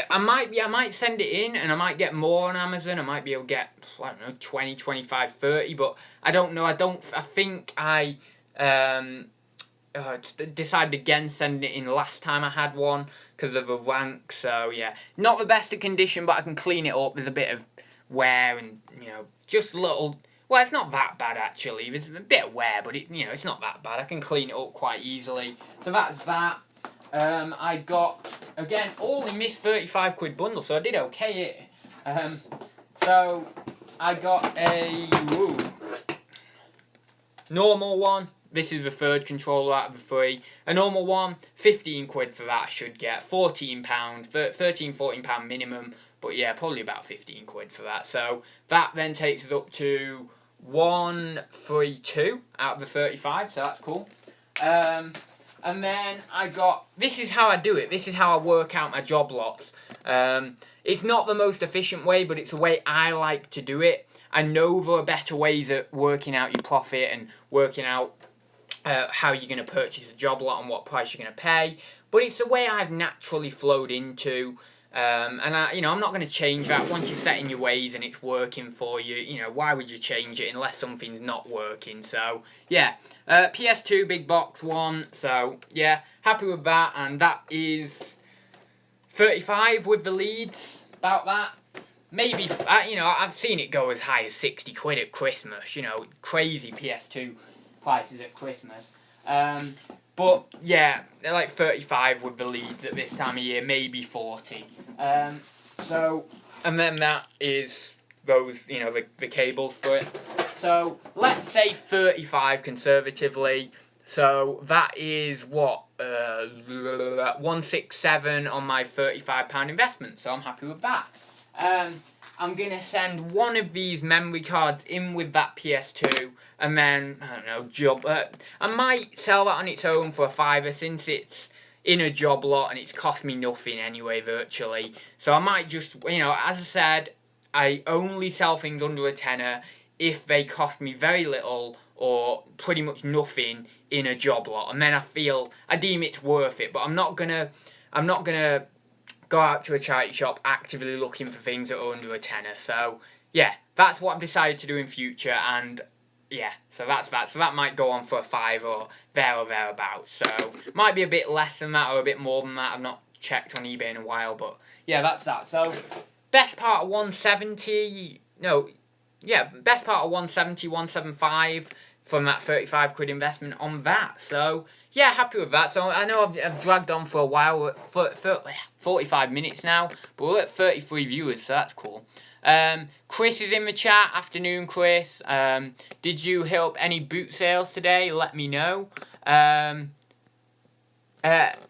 I might send it in and I might get more on Amazon. I might be able to get, I don't know, 20, 25, 30, but I don't know. I think I decided against sending it in last time I had one because of a rank. So yeah, not the best of condition, but I can clean it up. There's a bit of wear and, you know, just little. Well, it's not that bad actually. There's a bit of wear, but it's not that bad. I can clean it up quite easily. So that's that. I got, again, all in this 35 quid bundle, so I did okay here. So I got a normal one. This is the third controller out of the three. A normal one, 15 quid for that I should get. £14, £13-14 minimum. But yeah, probably about 15 quid for that. So that then takes us up to 132 out of the 35. So that's cool. And then I got, this is how I do it. This is how I work out my job lots. It's not the most efficient way, but it's the way I like to do it. I know there are better ways at working out your profit and working out how you're going to purchase a job lot and what price you're going to pay. But it's the way I've naturally flowed into. And I'm not going to change that. Once you're set in your ways and it's working for you, why would you change it unless something's not working? So, yeah, PS2 big box one. So, yeah, happy with that. And that is 35 with the leads, about that. Maybe, I've seen it go as high as 60 quid at Christmas. Crazy PS2 prices at Christmas. But yeah, they're like 35 with the leads at this time of year, maybe 40. And then that is those, the cables for it. So let's say 35 conservatively. So that is what 167 on my £35 investment. So I'm happy with that. I'm gonna send one of these memory cards in with that PS2, and then I don't know, I might sell that on its own for a £5 since it's in a job lot and it's cost me nothing anyway, virtually. So I might just, as I said, I only sell things under a tenner if they cost me very little or pretty much nothing in a job lot, and then I deem it's worth it. But I'm not gonna go out to a charity shop actively looking for things that are under a tenner. So yeah, that's what I've decided to do in future, and yeah, so that's that. So that might go on for a £5 or thereabouts. So might be a bit less than that or a bit more than that. I've not checked on eBay in a while, but yeah, that's that. So best part of 170, best part of 170, 175 from that £35 investment on that. So yeah, happy with that. So I know I've dragged on for a while. We're at 45 minutes now, but we're at 33 viewers, so that's cool. Chris is in the chat. Afternoon, Chris. Did you hit up any boot sales today? Let me know.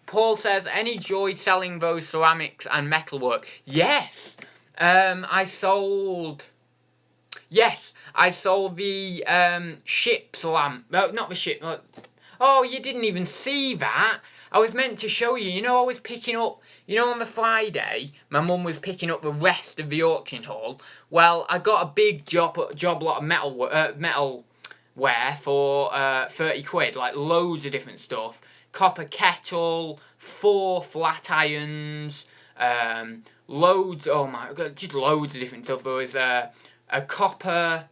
Paul says, any joy selling those ceramics and metalwork? Yes. I sold the ship's lamp. No, not the ship. Oh, you didn't even see that. I was meant to show you. I was picking up, on the Friday, my mum was picking up the rest of the auction haul. Well, I got a big job lot of metalware for £30, like loads of different stuff. Copper kettle, 4 flat irons, loads, oh my god, just loads of different stuff. There was a copper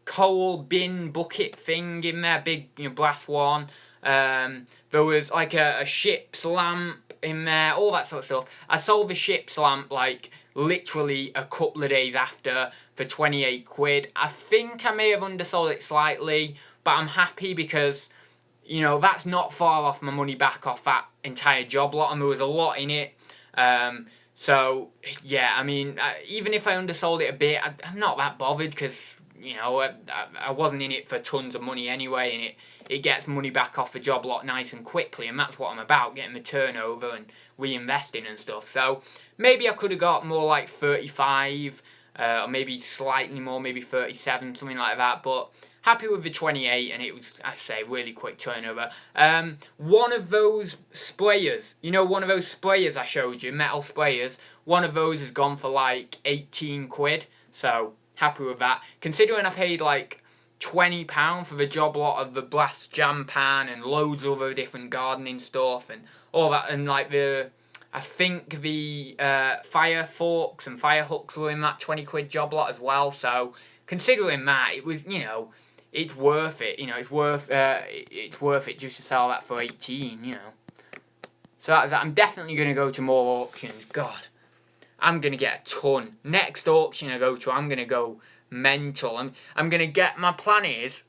coal bin bucket thing in there, big brass one. There was like a ship's lamp in there, all that sort of stuff. I sold the ship's lamp like literally a couple of days after for £28. I think I may have undersold it slightly, but I'm happy because that's not far off my money back off that entire job lot, and there was a lot in it. So yeah, I mean, even if I undersold it a bit, I'm not that bothered because I wasn't in it for tons of money anyway, and it gets money back off the job lot nice and quickly, and that's what I'm about, getting the turnover and reinvesting and stuff. So maybe I could have got more like 35, or maybe slightly more, maybe 37, something like that, but happy with the 28, and it was, I say, really quick turnover. One of those sprayers, one of those sprayers I showed you, metal sprayers, one of those has gone for like £18, so happy with that. Considering I paid like £20 for the job lot of the brass jam pan and loads of other different gardening stuff and all that, and like I think the fire forks and fire hooks were in that £20 job lot as well. So considering that, it was, it's worth it. It's worth it just to sell that for 18. So that's that. I'm definitely gonna go to more auctions. God, I'm gonna get a ton. Next auction I go to, I'm gonna go mental. I'm gonna get. My plan is,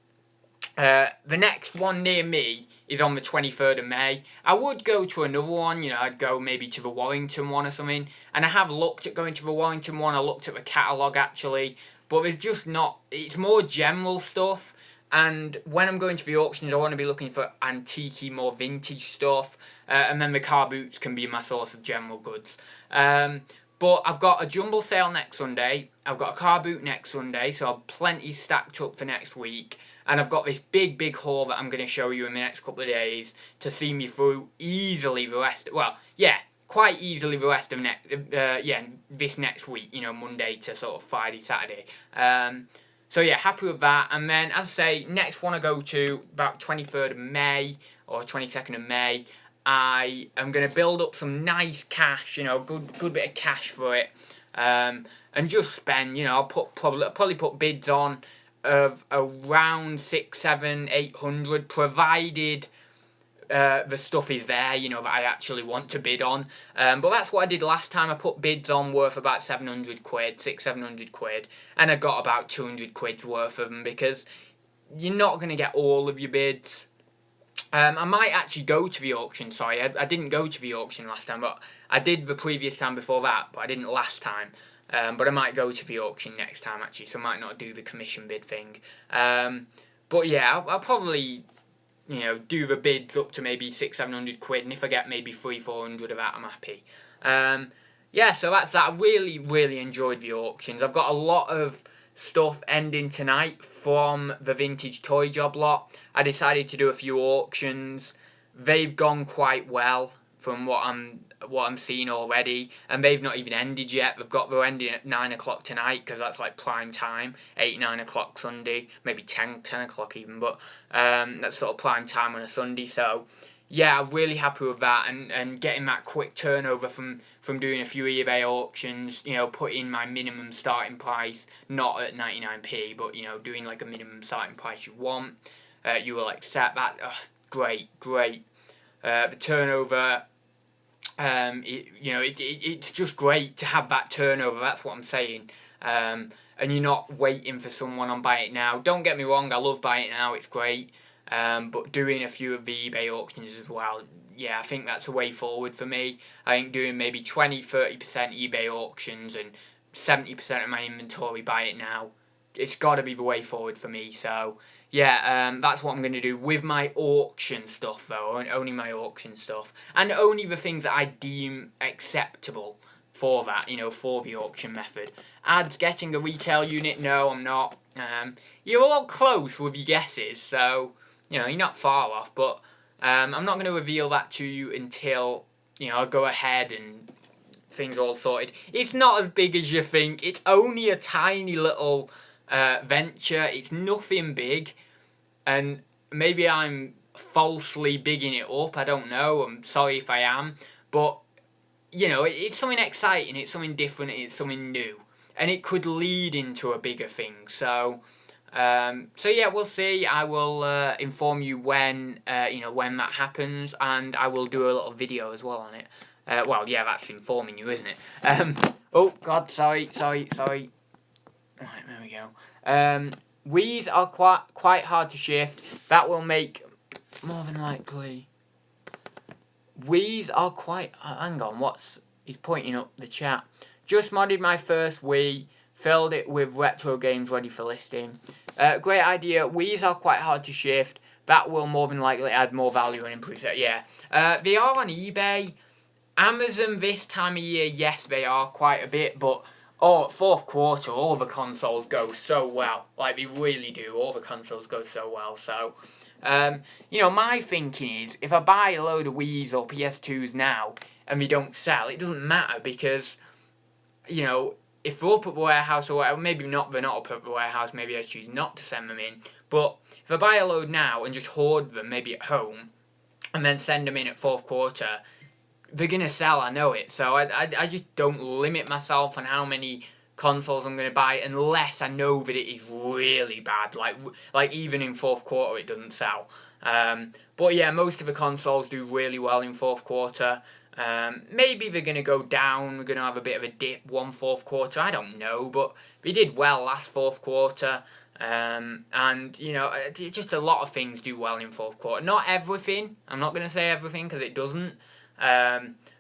the next one near me is on the 23rd of May. I would go to another one. I'd go maybe to the Warrington one or something. And I have looked at going to the Warrington one. I looked at the catalogue actually, but there's just not. It's more general stuff. And when I'm going to the auctions, I want to be looking for antique, more vintage stuff. And then the car boots can be my source of general goods. But I've got a Jumble sale next Sunday. I've got a car boot next Sunday, so I've plenty stacked up for next week. And I've got this big haul that I'm going to show you in the next couple of days to see me through easily the rest. Well, yeah, quite easily the rest of this next week. Monday to sort of Friday, Saturday. So yeah, happy with that. And then, as I say, next one I go to about 23rd of May or 22nd of May. I am going to build up some nice cash, good bit of cash for it, and just spend, I'll probably put bids on of around 600, 700, 800, provided the stuff is there, that I actually want to bid on. But that's what I did last time. I put bids on worth about £700, 600-700, and I got about £200 worth of them because you're not going to get all of your bids. I might actually go to the auction, sorry, I didn't go to the auction last time, but I did the previous time before that, but I didn't last time. But I might go to the auction next time actually, so I might not do the commission bid thing. But yeah, I'll probably you know, do the bids up to maybe 600-700 quid, and if I get maybe 300-400 of that, I'm happy. Yeah, so that's that. I really enjoyed the auctions. I've got a lot of stuff ending tonight from the vintage toy job lot. I decided to do a few auctions. They've gone quite well from what I'm seeing already, and they've not even ended yet. They're ending at 9 o'clock tonight, because that's like prime time, 8-9 o'clock Sunday, maybe 10 o'clock even, but that's sort of prime time on a Sunday. So yeah, I'm really happy with that, and getting that quick turnover from doing a few eBay auctions, you know, putting my minimum starting price, not at 99p, but, you know, doing like a minimum starting price you want, you will accept that. Great. The turnover, it's just great to have that turnover, that's what I'm saying. And you're not waiting for someone on Buy It Now. Don't get me wrong, I love Buy It Now, it's great. But doing a few of the eBay auctions as well, yeah, I think that's a way forward for me. I think doing maybe 20-30% eBay auctions and 70% of my inventory Buy It Now, it's got to be the way forward for me. So yeah, that's what I'm going to do with my auction stuff, though, only my auction stuff, and only the things that I deem acceptable for that, you know, for the auction method. Ads, getting a retail unit, no, I'm not. You're all close with your guesses, so, you know, you're not far off, but I'm not going to reveal that to you until, you know, I go ahead and things are all sorted. It's not as big as you think. It's only a tiny little venture. It's nothing big, and maybe I'm falsely bigging it up. I don't know. I'm sorry if I am, but you know, it's something exciting. It's something different. It's something new, and it could lead into a bigger thing. So yeah, we'll see. I will inform you when when that happens, and I will do a little video as well on it. Well, yeah, that's informing you, isn't it? Oh God, sorry. Right, there we go. These are quite hard to shift. That will make, more than likely. These are quite. Hang on, he's pointing up the chat. Just modded my first Wii. Filled it with retro games ready for listing. Great idea. These are quite hard to shift. That will more than likely add more value and improve it. Yeah. They are on eBay. Amazon this time of year, yes, they are quite a bit, but fourth quarter, all the consoles go so well. Like, they really do. All the consoles go so well. So, my thinking is, if I buy a load of Wii's or PS2s now and they don't sell, it doesn't matter, because, you know, if they're up at the warehouse or whatever, maybe they're not up at the warehouse, maybe I choose not to send them in. But if I buy a load now and just hoard them, maybe at home, and then send them in at fourth quarter, they're going to sell, I know it. So I just don't limit myself on how many consoles I'm going to buy unless I know that it is really bad. Like even in fourth quarter it doesn't sell. But yeah, most of the consoles do really well in fourth quarter. Maybe they're going to go down, we're going to have a bit of a dip fourth quarter, I don't know. But they did well last fourth quarter. And, you know, just a lot of things do well in fourth quarter. Not everything. I'm not going to say everything because it doesn't.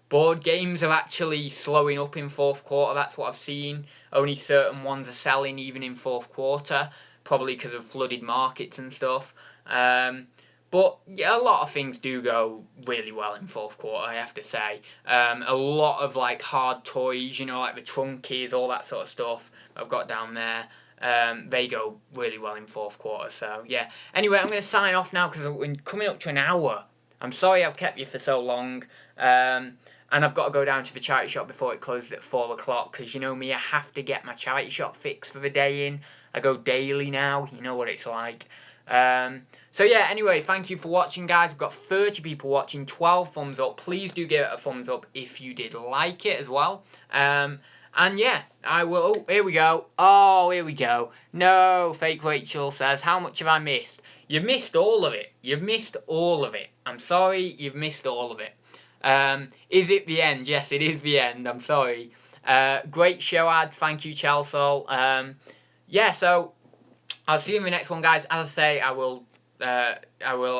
Board games are actually slowing up in fourth quarter. That's what I've seen. Only certain ones are selling even in fourth quarter, probably because of flooded markets and stuff. But yeah, a lot of things do go really well in fourth quarter, I have to say. A lot of like hard toys, you know, like the trunkies, all that sort of stuff I've got down there. They go really well in fourth quarter. So yeah. Anyway, I'm going to sign off now because we're coming up to an hour. I'm sorry I've kept you for so long. And I've got to go down to the charity shop before it closes at 4 o'clock, because you know me, I have to get my charity shop fixed for the day in. I go daily now, you know what it's like. So yeah, anyway, thank you for watching, guys. We've got 30 people watching, 12 thumbs up. Please do give it a thumbs up if you did like it as well. And yeah, I will. Oh, here we go. Oh, here we go. No, Fake Rachel says, how much have I missed? You've missed all of it. You've missed all of it. I'm sorry, you've missed all of it. Is it the end? Yes, it is the end. I'm sorry. Great show, ad. Thank you, Chelsea. Yeah, so I'll see you in the next one, guys. As I say, I will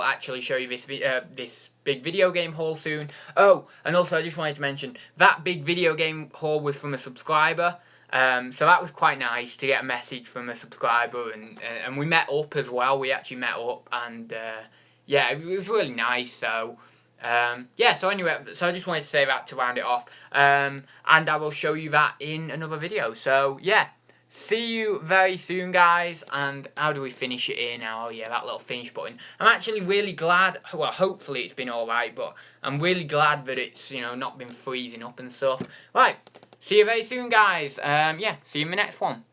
actually show you this big video game haul soon. Oh, and also I just wanted to mention that big video game haul was from a subscriber. So that was quite nice to get a message from a subscriber, and we met up as well. We actually met up, and yeah, it was really nice. So yeah, so anyway, so I just wanted to say that to round it off. And I will show you that in another video. So yeah, see you very soon, guys. And how do we finish it here now? Oh yeah, that little finish button. I'm actually really glad, well, hopefully it's been alright, but I'm really glad that it's, you know, not been freezing up and stuff. Right, see you very soon, guys. Yeah, see you in the next one.